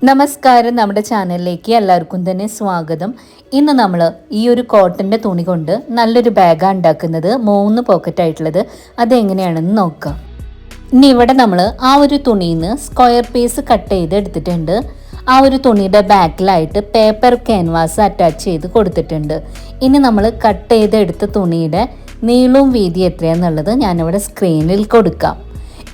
നമസ്കാരം, നമ്മുടെ ചാനലിലേക്ക് എല്ലാവർക്കും തന്നെ സ്വാഗതം. ഇന്ന് നമ്മൾ ഈ ഒരു കോട്ടൻ്റെ തുണി കൊണ്ട് നല്ലൊരു ബാഗാണ് ഉണ്ടാക്കുന്നത്. 3 പോക്കറ്റ് ആയിട്ടുള്ളത്. അതെങ്ങനെയാണെന്ന് നോക്കാം. ഇനി ഇവിടെ നമ്മൾ ആ ഒരു തുണിയിൽ നിന്ന് സ്ക്വയർ പീസ് കട്ട് ചെയ്ത് എടുത്തിട്ടുണ്ട്. ആ ഒരു തുണിയുടെ ബാക്കിലായിട്ട് പേപ്പർ ക്യാൻവാസ് അറ്റാച്ച് ചെയ്ത് കൊടുത്തിട്ടുണ്ട്. ഇനി നമ്മൾ കട്ട് ചെയ്തെടുത്ത തുണിയുടെ നീളവും വീതി എത്രയാണെന്നുള്ളത് ഞാനിവിടെ സ്ക്രീനിൽ കൊടുക്കാം.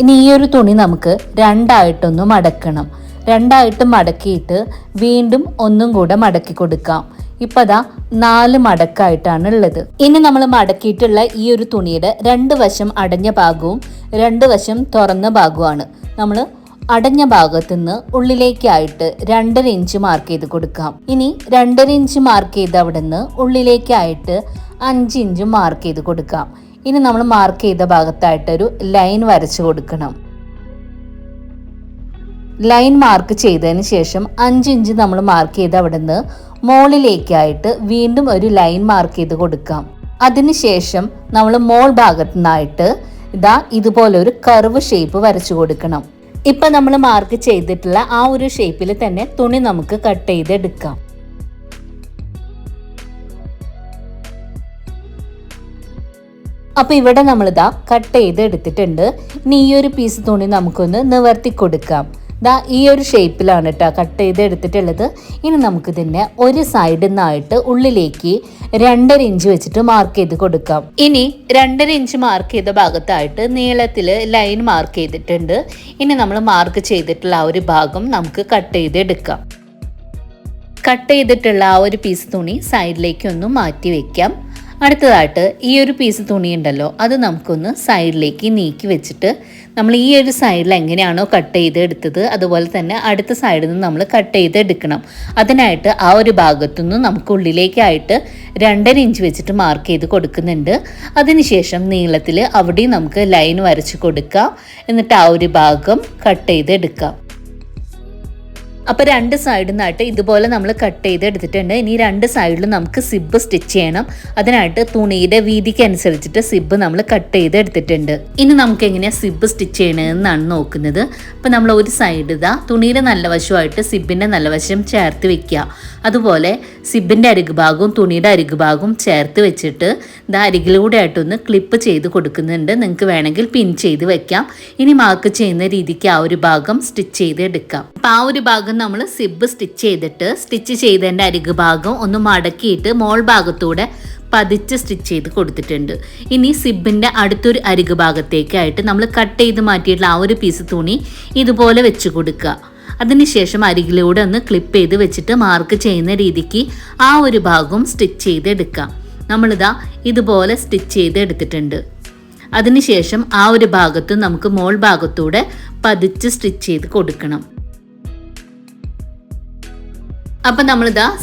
ഇനി ഈ ഒരു തുണി നമുക്ക് രണ്ടായിട്ടൊന്ന് മടക്കണം. രണ്ടായിട്ട് മടക്കിയിട്ട് വീണ്ടും ഒന്നും കൂടെ മടക്കി കൊടുക്കാം. ഇപ്പം അതാ 4 മടക്കായിട്ടാണ് ഉള്ളത്. ഇനി നമ്മൾ മടക്കിയിട്ടുള്ള ഈ ഒരു തുണിയുടെ 2 വശം അടഞ്ഞ ഭാഗവും 2 വശം തുറന്ന ഭാഗവുമാണ്. നമ്മൾ അടഞ്ഞ ഭാഗത്തു നിന്ന് ഉള്ളിലേക്കായിട്ട് 2.5 ഇഞ്ച് മാർക്ക് ചെയ്ത് കൊടുക്കാം. ഇനി 2.5 ഇഞ്ച് മാർക്ക് ചെയ്ത് അവിടെ നിന്ന് ഉള്ളിലേക്കായിട്ട് 5 ഇഞ്ച് മാർക്ക് ചെയ്ത് കൊടുക്കാം. ഇനി നമ്മൾ മാർക്ക് ചെയ്ത ഭാഗത്തായിട്ടൊരു ലൈൻ വരച്ചു കൊടുക്കണം. ലൈൻ മാർക്ക് ചെയ്തതിന് ശേഷം 5 ഇഞ്ച് നമ്മൾ മാർക്ക് ചെയ്ത് അവിടെ നിന്ന് മുകളിലേക്കായിട്ട് വീണ്ടും ഒരു ലൈൻ മാർക്ക് ചെയ്ത് കൊടുക്കാം. അതിനുശേഷം നമ്മൾ മോൾ ഭാഗത്തു നിന്നായിട്ട് ഇതുപോലെ ഒരു കർവ് ഷേപ്പ് വരച്ചു കൊടുക്കണം. ഇപ്പൊ നമ്മൾ മാർക്ക് ചെയ്തിട്ടുള്ള ആ ഒരു ഷേപ്പിൽ തന്നെ തുണി നമുക്ക് കട്ട് ചെയ്തെടുക്കാം. അപ്പൊ ഇവിടെ നമ്മളിതാ കട്ട് ചെയ്ത് എടുത്തിട്ടുണ്ട്. ഇനി ഈ ഒരു പീസ് തുണി നമുക്കൊന്ന് നിവർത്തി കൊടുക്കാം. ഈ ഒരു ഷേപ്പിലാണ് കേട്ടോ കട്ട് ചെയ്ത് എടുത്തിട്ടുള്ളത്. ഇനി നമുക്കിതിൻ്റെ ഒരു സൈഡിൽ നിന്നായിട്ട് ഉള്ളിലേക്ക് 2.5 ഇഞ്ച് വെച്ചിട്ട് മാർക്ക് ചെയ്ത് കൊടുക്കാം. ഇനി 2.5 ഇഞ്ച് മാർക്ക് ചെയ്ത ഭാഗത്തായിട്ട് നീളത്തിൽ ലൈൻ മാർക്ക് ചെയ്തിട്ടുണ്ട്. ഇനി നമ്മൾ മാർക്ക് ചെയ്തിട്ടുള്ള ആ ഒരു ഭാഗം നമുക്ക് കട്ട് ചെയ്ത് എടുക്കാം. കട്ട് ചെയ്തിട്ടുള്ള ആ ഒരു പീസ് തുണി സൈഡിലേക്ക് ഒന്ന് മാറ്റി വെക്കാം. അടുത്തതായിട്ട് ഈ ഒരു പീസ് തുണി ഉണ്ടല്ലോ, അത് നമുക്കൊന്ന് സൈഡിലേക്ക് നീക്കി വെച്ചിട്ട് നമ്മൾ ഈ ഒരു സൈഡിൽ എങ്ങനെയാണോ കട്ട് ചെയ്ത് എടുത്തത് അതുപോലെ തന്നെ അടുത്ത സൈഡിൽ നിന്ന് നമ്മൾ കട്ട് ചെയ്ത് എടുക്കണം. അതിനായിട്ട് ആ ഒരു ഭാഗത്തുനിന്ന് നമുക്ക് ഉള്ളിലേക്കായിട്ട് 2.5 ഇഞ്ച് വെച്ചിട്ട് മാർക്ക് ചെയ്ത് കൊടുക്കുന്നുണ്ട്. അതിനുശേഷം നീളത്തിൽ അവിടെയും നമുക്ക് ലൈൻ വരച്ച് കൊടുക്കാം. എന്നിട്ട് ആ ഒരു ഭാഗം കട്ട് ചെയ്ത് എടുക്കാം. അപ്പോൾ 2 സൈഡിൽ നിന്നായിട്ട് ഇതുപോലെ നമ്മൾ കട്ട് ചെയ്ത് എടുത്തിട്ടുണ്ട്. ഇനി 2 സൈഡിലും നമുക്ക് സിബ് സ്റ്റിച്ച് ചെയ്യണം. അതിനായിട്ട് തുണിയുടെ വീതിക്ക് അനുസരിച്ചിട്ട് സിബ് നമ്മൾ കട്ട് ചെയ്ത് എടുത്തിട്ടുണ്ട്. ഇനി നമുക്ക് എങ്ങനെയാണ് സിബ് സ്റ്റിച്ച് ചെയ്യണമെന്നാണ് നോക്കുന്നത്. അപ്പോൾ നമ്മൾ ഒരു സൈഡ് തുണിയുടെ നല്ല വശമായിട്ട് സിബിൻ്റെ നല്ല വശം ചേർത്ത് വെക്കുക. അതുപോലെ സിബിൻ്റെ അരികു ഭാഗവും തുണിയുടെ അരികു ഭാഗവും ചേർത്ത് വെച്ചിട്ട് അരികിലൂടെ ആയിട്ടൊന്ന് ക്ലിപ്പ് ചെയ്ത് കൊടുക്കുന്നുണ്ട്. നിങ്ങൾക്ക് വേണമെങ്കിൽ പിൻ ചെയ്ത് വെക്കാം. ഇനി മാർക്ക് ചെയ്യുന്ന രീതിക്ക് ആ ഒരു ഭാഗം സ്റ്റിച്ച് ചെയ്ത് എടുക്കാം. അപ്പോൾ ആ ഒരു ഭാഗം നമ്മൾ സിബ് സ്റ്റിച്ച് ചെയ്തിട്ട് സ്റ്റിച്ച് ചെയ്തതിൻ്റെ അരികു ഭാഗം ഒന്ന് മടക്കിയിട്ട് മോൾ ഭാഗത്തൂടെ പതിച്ച് സ്റ്റിച്ച് ചെയ്ത് കൊടുത്തിട്ടുണ്ട്. ഇനി സിബിൻ്റെ അടുത്തൊരു അരികു ഭാഗത്തേക്കായിട്ട് നമ്മൾ കട്ട് ചെയ്ത് മാറ്റിയിട്ടുള്ള ആ ഒരു പീസ് തുണി ഇതുപോലെ വെച്ച് കൊടുക്കുക. അതിനുശേഷം അരികിലൂടെ ഒന്ന് ക്ലിപ്പ് ചെയ്ത് വെച്ചിട്ട് മാർക്ക് ചെയ്യുന്ന രീതിക്ക് ആ ഒരു ഭാഗവും സ്റ്റിച്ച് ചെയ്തെടുക്കാം. ഇതുപോലെ സ്റ്റിച്ച് ചെയ്ത് എടുത്തിട്ടുണ്ട്. അതിനുശേഷം ആ ഒരു ഭാഗത്തും നമുക്ക് മോൾ ഭാഗത്തൂടെ പതിച്ച് സ്റ്റിച്ച് ചെയ്ത് കൊടുക്കണം. അപ്പം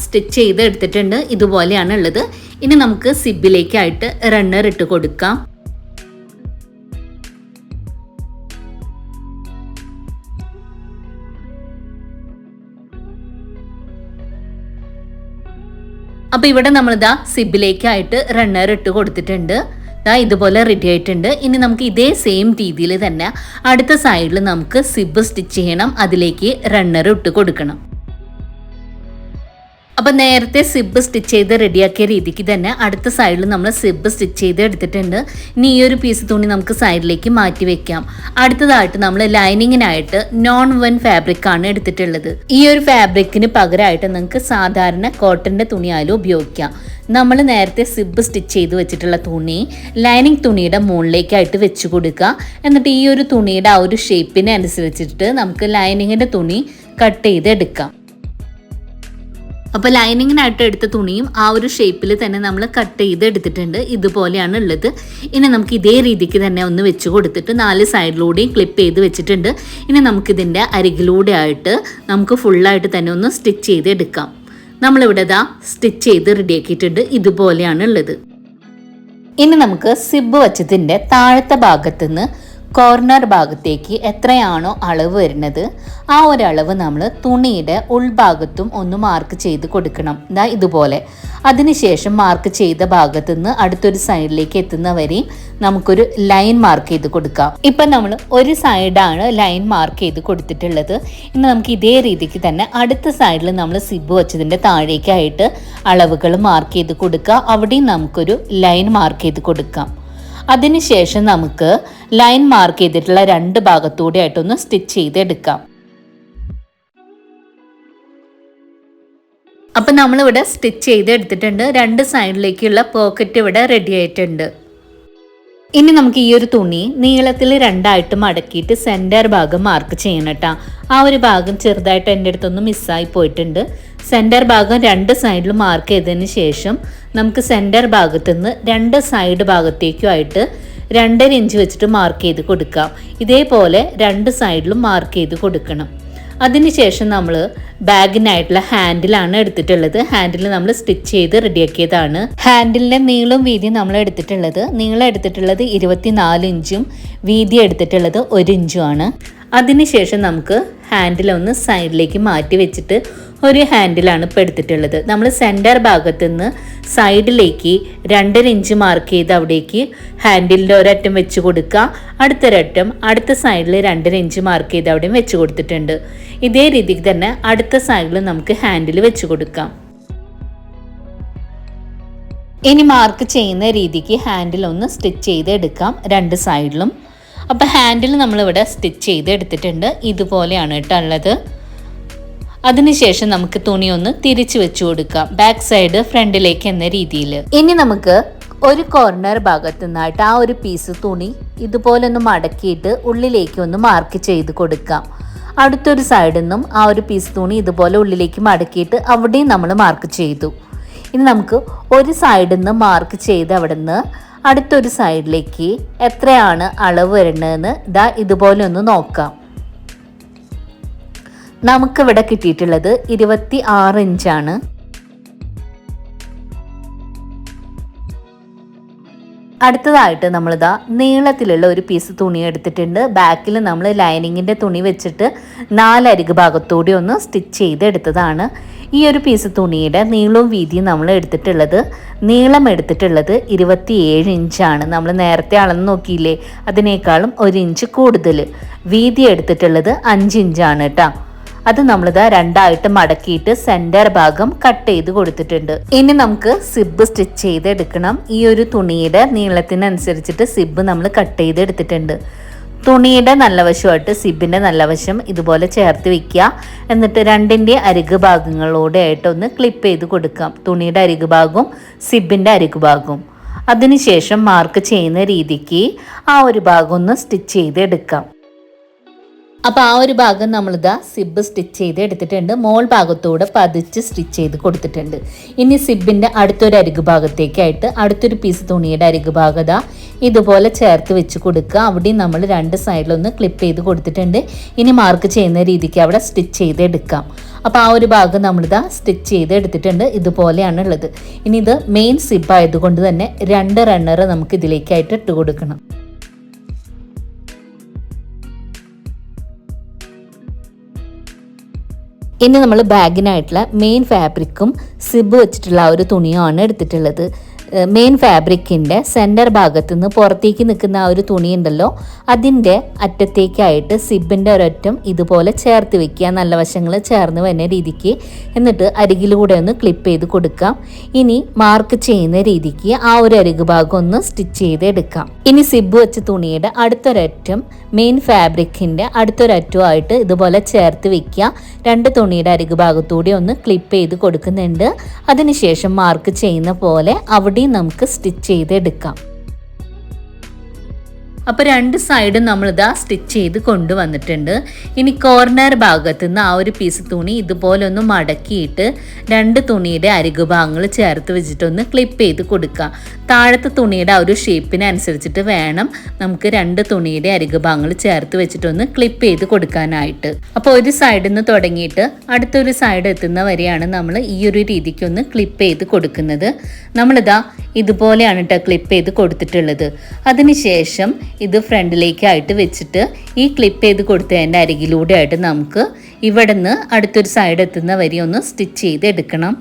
സ്റ്റിച്ച് ചെയ്ത് എടുത്തിട്ടുണ്ട്. ഇതുപോലെയാണ് ഉള്ളത്. ഇനി നമുക്ക് സിബിലേക്കായിട്ട് റണ്ണർ ഇട്ട് കൊടുക്കാം. അപ്പോൾ ഇവിടെ നമ്മൾ സിബിലേക്കായിട്ട് റണ്ണർ ഇട്ട് കൊടുത്തിട്ടുണ്ട്. ഇതുപോലെ റെഡി ആയിട്ടുണ്ട്. ഇനി നമുക്ക് ഇതേ സെയിം രീതിയിൽ തന്നെ അടുത്ത സൈഡിൽ നമുക്ക് സിബ് സ്റ്റിച്ച് ചെയ്യണം. അതിലേക്ക് റണ്ണർ ഇട്ട് കൊടുക്കണം. അപ്പം നേരത്തെ സിബ് സ്റ്റിച്ച് ചെയ്ത് റെഡിയാക്കിയ രീതിക്ക് തന്നെ അടുത്ത സൈഡിൽ നമ്മൾ സിബ് സ്റ്റിച്ച് ചെയ്ത് എടുത്തിട്ടുണ്ട്. ഇനി ഈ ഒരു പീസ് തുണി നമുക്ക് സൈഡിലേക്ക് മാറ്റി വെക്കാം. അടുത്തതായിട്ട് നമ്മൾ ലൈനിങ്ങിനായിട്ട് നോൺ വൺ ഫാബ്രിക് ആണ് എടുത്തിട്ടുള്ളത്. ഈ ഒരു ഫാബ്രിക്കിന് പകരമായിട്ട് നിങ്ങൾക്ക് സാധാരണ കോട്ടൻ്റെ തുണിയായാലും ഉപയോഗിക്കാം. നമ്മൾ നേരത്തെ സിബ് സ്റ്റിച്ച് ചെയ്ത് വെച്ചിട്ടുള്ള തുണി ലൈനിങ് തുണിയുടെ മുകളിലേക്കായിട്ട് വെച്ച് കൊടുക്കുക. എന്നിട്ട് ഈ ഒരു തുണിയുടെ ആ ഒരു ഷേപ്പിനെ അനുസരിച്ചിട്ട് നമുക്ക് ലൈനിങ്ങിൻ്റെ തുണി കട്ട് ചെയ്ത് എടുക്കാം. അപ്പോൾ ലൈനിങ്ങിനായിട്ട് എടുത്ത തുണിയും ആ ഒരു ഷേപ്പിൽ തന്നെ നമ്മൾ കട്ട് ചെയ്ത് എടുത്തിട്ടുണ്ട്. ഇതുപോലെയാണ് ഉള്ളത്. ഇനി നമുക്ക് ഇതേ രീതിക്ക് തന്നെ ഒന്ന് വെച്ച് കൊടുത്തിട്ട് 4 സൈഡിലൂടെയും ക്ലിപ്പ് ചെയ്ത് വെച്ചിട്ടുണ്ട്. ഇനി നമുക്കിതിൻ്റെ അരികിലൂടെ ആയിട്ട് നമുക്ക് ഫുള്ളായിട്ട് തന്നെ ഒന്ന് സ്റ്റിച്ച് ചെയ്ത് എടുക്കാം. നമ്മളിവിടെ സ്റ്റിച്ച് ചെയ്ത് റെഡിയാക്കിയിട്ടുണ്ട്. ഇതുപോലെയാണ് ഉള്ളത്. ഇനി നമുക്ക് സിബ് വച്ചതിൻ്റെ താഴത്തെ ഭാഗത്തുനിന്ന് കോർണർ ഭാഗത്തേക്ക് എത്രയാണോ അളവ് വരുന്നത് ആ ഒരു അളവ് നമ്മൾ തുണിയുടെ ഉൾഭാഗത്തും ഒന്ന് മാർക്ക് ചെയ്ത് കൊടുക്കണം. ഇതാ ഇതുപോലെ. അതിനുശേഷം മാർക്ക് ചെയ്ത ഭാഗത്തു നിന്ന് അടുത്തൊരു സൈഡിലേക്ക് എത്തുന്നവരെയും നമുക്കൊരു ലൈൻ മാർക്ക് ചെയ്ത് കൊടുക്കാം. ഇപ്പം നമ്മൾ ഒരു സൈഡാണ് ലൈൻ മാർക്ക് ചെയ്ത് കൊടുത്തിട്ടുള്ളത്. ഇനി നമുക്ക് ഇതേ രീതിക്ക് തന്നെ അടുത്ത സൈഡിൽ നമ്മൾ സിബ് വെച്ചതിൻ്റെ താഴേക്കായിട്ട് അളവുകൾ മാർക്ക് ചെയ്ത് കൊടുക്കുക. അവിടെയും നമുക്കൊരു ലൈൻ മാർക്ക് ചെയ്ത് കൊടുക്കാം. അതിനുശേഷം നമുക്ക് ലൈൻ മാർക്ക് ചെയ്തിട്ടുള്ള രണ്ട് ഭാഗത്തൂടെ ആയിട്ടൊന്ന് സ്റ്റിച്ച് ചെയ്തെടുക്കാം. അപ്പം നമ്മളിവിടെ സ്റ്റിച്ച് ചെയ്തെടുത്തിട്ടുണ്ട്. രണ്ട് സൈഡിലേക്കുള്ള പോക്കറ്റ് ഇവിടെ റെഡി ആയിട്ടുണ്ട്. ഇനി നമുക്ക് ഈ ഒരു തുണി നീളത്തിൽ രണ്ടായിട്ട് മടക്കിയിട്ട് സെൻറ്റർ ഭാഗം മാർക്ക് ചെയ്യണം കേട്ടോ. ആ ഒരു ഭാഗം ചെറുതായിട്ട് എൻ്റെ അടുത്തൊന്ന് മിസ്സായി പോയിട്ടുണ്ട്. സെൻറ്റർ ഭാഗം രണ്ട് സൈഡിൽ മാർക്ക് ചെയ്തതിന് ശേഷം നമുക്ക് സെൻറ്റർ ഭാഗത്തു നിന്ന് രണ്ട് സൈഡ് ഭാഗത്തേക്കുമായിട്ട് 2.5 ഇഞ്ച് വെച്ചിട്ട് മാർക്ക് ചെയ്ത് കൊടുക്കാം. ഇതേപോലെ രണ്ട് സൈഡിലും മാർക്ക് ചെയ്ത് കൊടുക്കണം. അതിനുശേഷം നമ്മൾ ബാഗിനായിട്ടുള്ള ഹാൻഡിലാണ് എടുത്തിട്ടുള്ളത്. ഹാൻഡിൽ നമ്മൾ സ്റ്റിച്ച് ചെയ്ത് റെഡിയാക്കിയതാണ്. ഹാൻഡിലിൻ്റെ നീളവും വീതിയും നമ്മൾ എടുത്തിട്ടുള്ളത് 24 ഇഞ്ചും വീതി എടുത്തിട്ടുള്ളത് 1 ഇഞ്ചും ആണ്. അതിനുശേഷം നമുക്ക് ഹാൻഡിലൊന്ന് സൈഡിലേക്ക് മാറ്റി വെച്ചിട്ട് ഒരു ഹാൻഡിലാണ് ഇപ്പോൾ എടുത്തിട്ടുള്ളത്. നമ്മൾ സെൻറ്റർ ഭാഗത്തു നിന്ന് സൈഡിലേക്ക് 2.5 ഇഞ്ച് മാർക്ക് ചെയ്ത് അവിടേക്ക് ഹാൻഡിലിൻ്റെ ഒരറ്റം വെച്ച് കൊടുക്കുക. അടുത്തൊരറ്റം അടുത്ത സൈഡിൽ 2.5 ഇഞ്ച് മാർക്ക് ചെയ്ത് അവിടെയും വെച്ച് കൊടുത്തിട്ടുണ്ട്. ഇതേ രീതിക്ക് തന്നെ അടുത്ത സൈഡിൽ നമുക്ക് ഹാൻഡിൽ വെച്ച് കൊടുക്കാം. ഇനി മാർക്ക് ചെയ്യുന്ന രീതിക്ക് ഹാൻഡിൽ ഒന്ന് സ്റ്റിച്ച് ചെയ്ത് എടുക്കാം രണ്ട് സൈഡിലും. അപ്പോൾ ഹാൻഡിൽ നമ്മളിവിടെ സ്റ്റിച്ച് ചെയ്ത് എടുത്തിട്ടുണ്ട്. ഇതുപോലെയാണ് കേട്ടോ ഉള്ളത്. അതിനുശേഷം നമുക്ക് തുണി ഒന്ന് തിരിച്ചു വെച്ചു കൊടുക്കാം, ബാക്ക് സൈഡ് ഫ്രണ്ടിലേക്ക് എന്ന രീതിയിൽ. ഇനി നമുക്ക് ഒരു കോർണർ ഭാഗത്തു നിന്നായിട്ട് ആ ഒരു പീസ് തുണി ഇതുപോലെ ഒന്ന് മടക്കിയിട്ട് ഉള്ളിലേക്ക് ഒന്ന് മാർക്ക് ചെയ്ത് കൊടുക്കാം. അടുത്തൊരു സൈഡിൽ നിന്നും ആ ഒരു പീസ് തുണി ഇതുപോലെ ഉള്ളിലേക്ക് മടക്കിയിട്ട് അവിടെയും നമ്മൾ മാർക്ക് ചെയ്തു. ഇനി നമുക്ക് ഒരു സൈഡിൽ നിന്ന് മാർക്ക് ചെയ്ത് അവിടെ നിന്ന് അടുത്തൊരു സൈഡിലേക്ക് എത്രയാണ് അളവ് വരുന്നതെന്ന് ഇതുപോലെ ഒന്ന് നോക്കാം. നമുക്കിവിടെ കിട്ടിയിട്ടുള്ളത് 26 ഇഞ്ചാണ്. അടുത്തതായിട്ട് നമ്മളിതാ നീളത്തിലുള്ള ഒരു പീസ് തുണി എടുത്തിട്ടുണ്ട്. ബാക്കിൽ നമ്മൾ ലൈനിങ്ങിൻ്റെ തുണി വെച്ചിട്ട് 4 അരിക് ഭാഗത്തൂടെ ഒന്ന് സ്റ്റിച്ച് ചെയ്തെടുത്തതാണ്. ഈ ഒരു പീസ് തുണിയുടെ നീളവും വീതിയും നമ്മൾ എടുത്തിട്ടുള്ളത്, നീളം എടുത്തിട്ടുള്ളത് 27 ഇഞ്ചാണ്. നമ്മൾ നേരത്തെ അളന്ന് നോക്കിയില്ലേ, അതിനേക്കാളും 1 ഇഞ്ച് കൂടുതൽ. വീതി എടുത്തിട്ടുള്ളത് 5 ഇഞ്ചാണ് കേട്ടോ. അത് നമ്മളിതാ രണ്ടായിട്ട് മടക്കിയിട്ട് സെൻറ്റർ ഭാഗം കട്ട് ചെയ്ത് കൊടുത്തിട്ടുണ്ട്. ഇനി നമുക്ക് സിബ് സ്റ്റിച്ച് ചെയ്തെടുക്കണം. ഈ ഒരു തുണിയുടെ നീളത്തിനനുസരിച്ചിട്ട് സിബ് നമ്മൾ കട്ട് ചെയ്തെടുത്തിട്ടുണ്ട്. തുണിയുടെ നല്ല വശമായിട്ട് സിബിൻ്റെ നല്ല വശം ഇതുപോലെ ചേർത്ത് വെക്കുക. എന്നിട്ട് രണ്ടിൻ്റെ അരിക് ഭാഗങ്ങളോടെ ആയിട്ടൊന്ന് ക്ലിപ്പ് ചെയ്ത് കൊടുക്കാം, തുണിയുടെ അരിക് ഭാഗവും സിബിൻ്റെ അരിക് ഭാഗവും. അതിനുശേഷം മാർക്ക് ചെയ്യുന്ന രീതിക്ക് ആ ഒരു ഭാഗം ഒന്ന് സ്റ്റിച്ച് ചെയ്തെടുക്കാം. അപ്പോൾ ആ ഒരു ഭാഗം നമ്മളിതാ സിബ് സ്റ്റിച്ച് ചെയ്ത് എടുത്തിട്ടുണ്ട്. മോൾ ഭാഗത്തൂടെ പതിച്ച് സ്റ്റിച്ച് ചെയ്ത് കൊടുത്തിട്ടുണ്ട്. ഇനി സിബിൻ്റെ അടുത്തൊരു അരിക് ഭാഗത്തേക്കായിട്ട് അടുത്തൊരു പീസ് തുണിയുടെ അരിക് ഭാഗത ഇതുപോലെ ചേർത്ത് വെച്ച് കൊടുക്കുക. അവിടെയും നമ്മൾ രണ്ട് സൈഡിലൊന്ന് ക്ലിപ്പ് ചെയ്ത് കൊടുത്തിട്ടുണ്ട്. ഇനി മാർക്ക് ചെയ്യുന്ന രീതിക്ക് അവിടെ സ്റ്റിച്ച് ചെയ്ത് എടുക്കാം. അപ്പോൾ ആ ഒരു ഭാഗം നമ്മളിതാ സ്റ്റിച്ച് ചെയ്ത് എടുത്തിട്ടുണ്ട്. ഇതുപോലെയാണ് ഉള്ളത്. ഇനി ഇത് മെയിൻ സിബ് ആയതുകൊണ്ട് തന്നെ 2 റണ്ണർ നമുക്ക് ഇതിലേക്കായിട്ട് ഇട്ട് കൊടുക്കണം. ഇനി നമ്മൾ ബാഗിനായിട്ടുള്ള മെയിൻ ഫാബ്രിക്കും സിബ് വെച്ചിട്ടുള്ള ആ ഒരു തുണിയുമാണ് എടുത്തിട്ടുള്ളത്. മെയിൻ ഫാബ്രിക്കിൻ്റെ സെൻറ്റർ ഭാഗത്തു നിന്ന് പുറത്തേക്ക് നിൽക്കുന്ന ആ ഒരു തുണി ഉണ്ടല്ലോ, അതിൻ്റെ അറ്റത്തേക്കായിട്ട് സിബിൻ്റെ ഒരറ്റം ഇതുപോലെ ചേർത്ത് വെക്കുക, നല്ല വശങ്ങൾ ചേർന്ന് വരുന്ന രീതിക്ക്. എന്നിട്ട് അരികിലൂടെ ഒന്ന് ക്ലിപ്പ് ചെയ്ത് കൊടുക്കാം. ഇനി മാർക്ക് ചെയ്യുന്ന രീതിക്ക് ആ ഒരു അരിക് ഭാഗം ഒന്ന് സ്റ്റിച്ച് ചെയ്ത് എടുക്കാം. ഇനി സിബ് വെച്ച തുണിയുടെ അടുത്തൊരറ്റം മെയിൻ ഫാബ്രിക്കിൻ്റെ അടുത്തൊരറ്റമായിട്ട് ഇതുപോലെ ചേർത്ത് വെക്കുക. 2 തുണിയുടെ അരിക് ഭാഗത്തൂടെ ഒന്ന് ക്ലിപ്പ് ചെയ്ത് കൊടുക്കുന്നുണ്ട്. അതിനുശേഷം മാർക്ക് ചെയ്യുന്ന പോലെ അവിടെ നമുക്ക് സ്റ്റിച്ച് ചെയ്തെടുക്കാം. അപ്പോൾ 2 സൈഡും നമ്മളിതാ സ്റ്റിച്ച് ചെയ്ത് കൊണ്ടുവന്നിട്ടുണ്ട്. ഇനി കോർണർ ഭാഗത്തു നിന്ന് ആ ഒരു പീസ് തുണി ഇതുപോലെ ഒന്ന് മടക്കിയിട്ട് 2 തുണിയുടെ അരികു ഭാഗങ്ങൾ ചേർത്ത് വെച്ചിട്ടൊന്ന് ക്ലിപ്പ് ചെയ്ത് കൊടുക്കുക. താഴത്തെ തുണിയുടെ ആ ഒരു ഷേപ്പിനനുസരിച്ചിട്ട് വേണം നമുക്ക് 2 തുണിയുടെ അരികു ഭാഗങ്ങൾ ചേർത്ത് വെച്ചിട്ടൊന്ന് ക്ലിപ്പ് ചെയ്ത് കൊടുക്കാനായിട്ട്. അപ്പോൾ ഒരു സൈഡിൽ നിന്ന് തുടങ്ങിയിട്ട് അടുത്തൊരു സൈഡ് എത്തുന്ന വരെയാണ് നമ്മൾ ഈ ഒരു രീതിക്കൊന്ന് ക്ലിപ്പ് ചെയ്ത് കൊടുക്കുന്നത്. നമ്മളിതാ ഇതുപോലെയാണ് കേട്ടോ ക്ലിപ്പ് ചെയ്ത് കൊടുത്തിട്ടുള്ളത്. അതിനുശേഷം ഇത് ഫ്രണ്ടിലേക്കായിട്ട് വെച്ചിട്ട് ഈ ക്ലിപ്പ് ചെയ്ത് കൊടുത്തതിൻ്റെ അരികിലൂടെ ആയിട്ട് നമുക്ക് ഇവിടെ നിന്ന് അടുത്തൊരു സൈഡ് എത്തുന്ന വരെ ഒന്ന് സ്റ്റിച്ച് ചെയ്ത് എടുക്കണം.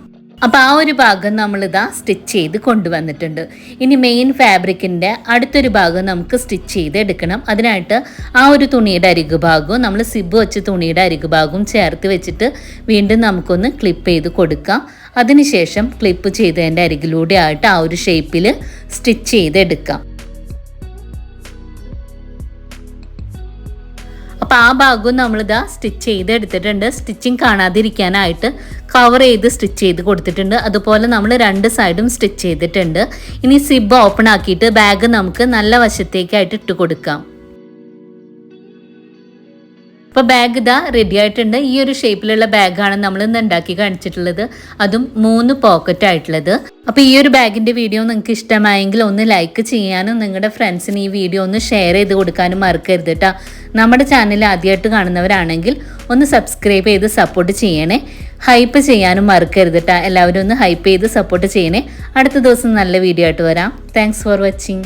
അപ്പോൾ ആ ഒരു ഭാഗം നമ്മളിതാ സ്റ്റിച്ച് ചെയ്ത് കൊണ്ടുവന്നിട്ടുണ്ട്. ഇനി മെയിൻ ഫാബ്രിക്കിൻ്റെ അടുത്തൊരു ഭാഗം നമുക്ക് സ്റ്റിച്ച് ചെയ്ത് എടുക്കണം. അതിനായിട്ട് ആ ഒരു തുണിയുടെ അരികു ഭാഗവും നമ്മൾ സിബ് വെച്ച് തുണിയുടെ അരികു ഭാഗവും ചേർത്ത് വെച്ചിട്ട് വീണ്ടും നമുക്കൊന്ന് ക്ലിപ്പ് ചെയ്ത് കൊടുക്കാം. അതിനുശേഷം ക്ലിപ്പ് ചെയ്തതിൻ്റെ അരികിലൂടെ ആയിട്ട് ആ ഒരു ഷേപ്പിൽ സ്റ്റിച്ച് ചെയ്തെടുക്കാം. അപ്പോൾ ആ ഭാഗവും നമ്മളിതാ സ്റ്റിച്ച് ചെയ്ത് എടുത്തിട്ടുണ്ട്. സ്റ്റിച്ചിങ് കാണാതിരിക്കാനായിട്ട് കവർ ചെയ്ത് സ്റ്റിച്ച് ചെയ്ത് കൊടുത്തിട്ടുണ്ട്. അതുപോലെ നമ്മൾ 2 സൈഡും സ്റ്റിച്ച് ചെയ്തിട്ടുണ്ട്. ഇനി സിബ് ഓപ്പൺ ആക്കിയിട്ട് ബാഗ് നമുക്ക് നല്ല വശത്തേക്കായിട്ട് ഇട്ട് കൊടുക്കാം. അപ്പോൾ ബാഗ് ഇതാ റെഡി ആയിട്ടുണ്ട്. ഈ ഒരു ഷേപ്പിലുള്ള ബാഗാണ് നമ്മൾ ഇന്ന് ഉണ്ടാക്കി കാണിച്ചിട്ടുള്ളത്, അതും 3 പോക്കറ്റ് ആയിട്ടുള്ളത്. അപ്പോൾ ഈ ഒരു ബാഗിൻ്റെ വീഡിയോ നിങ്ങൾക്ക് ഇഷ്ടമായെങ്കിൽ ഒന്ന് ലൈക്ക് ചെയ്യാനും നിങ്ങളുടെ ഫ്രണ്ട്സിന് ഈ വീഡിയോ ഒന്ന് ഷെയർ ചെയ്ത് കൊടുക്കാനും മറക്കരുത് കേട്ടോ. നമ്മുടെ ചാനൽ ആദ്യമായിട്ട് കാണുന്നവരാണെങ്കിൽ ഒന്ന് സബ്സ്ക്രൈബ് ചെയ്ത് സപ്പോർട്ട് ചെയ്യണേ. ഹൈപ്പ് ചെയ്യാനും മറക്കരുത് കേട്ടോ. എല്ലാവരും ഒന്ന് ഹൈപ്പ് ചെയ്ത് സപ്പോർട്ട് ചെയ്യണേ. അടുത്ത ദിവസം നല്ല വീഡിയോ ആയിട്ട് വരാം. Thanks for watching.